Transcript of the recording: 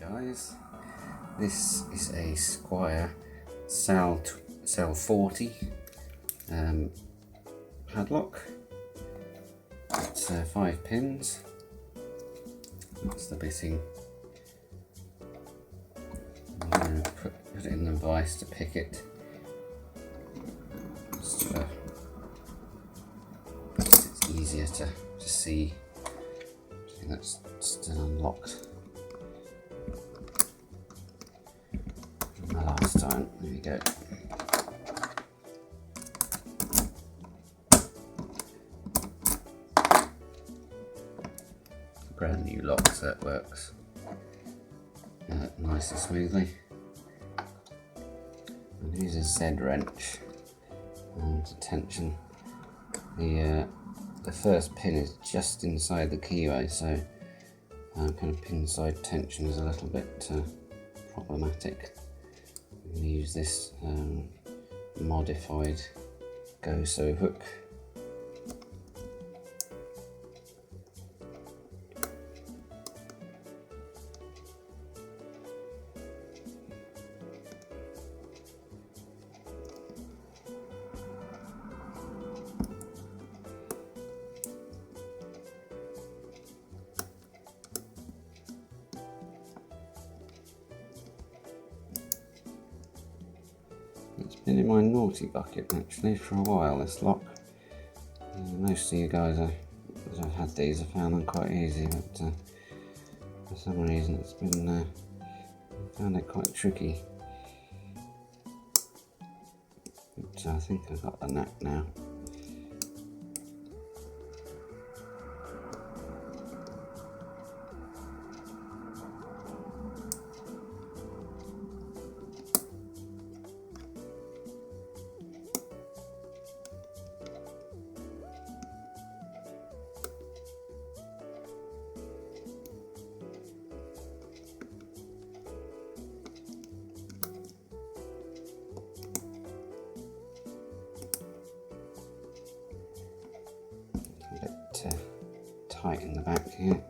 guys, this is a Squire SAL40 padlock. It's 5 pins. That's the bitting. I'm going to put it in the vise to pick it. Just it's easier to see. I think that's still unlocked. The last time, there we go. Brand new lock, so it works nice and smoothly. And here's a Z wrench to tension. The first pin is just inside the keyway, so kind of pin side tension is a little bit problematic. I'm going to use this modified go-so hook. It's been in my naughty bucket actually for a while, this lock. Most of you guys that have had these have found them quite easy, but for some reason it's been found it quite tricky. But I think I've got the knack now. A bit tight in the back here.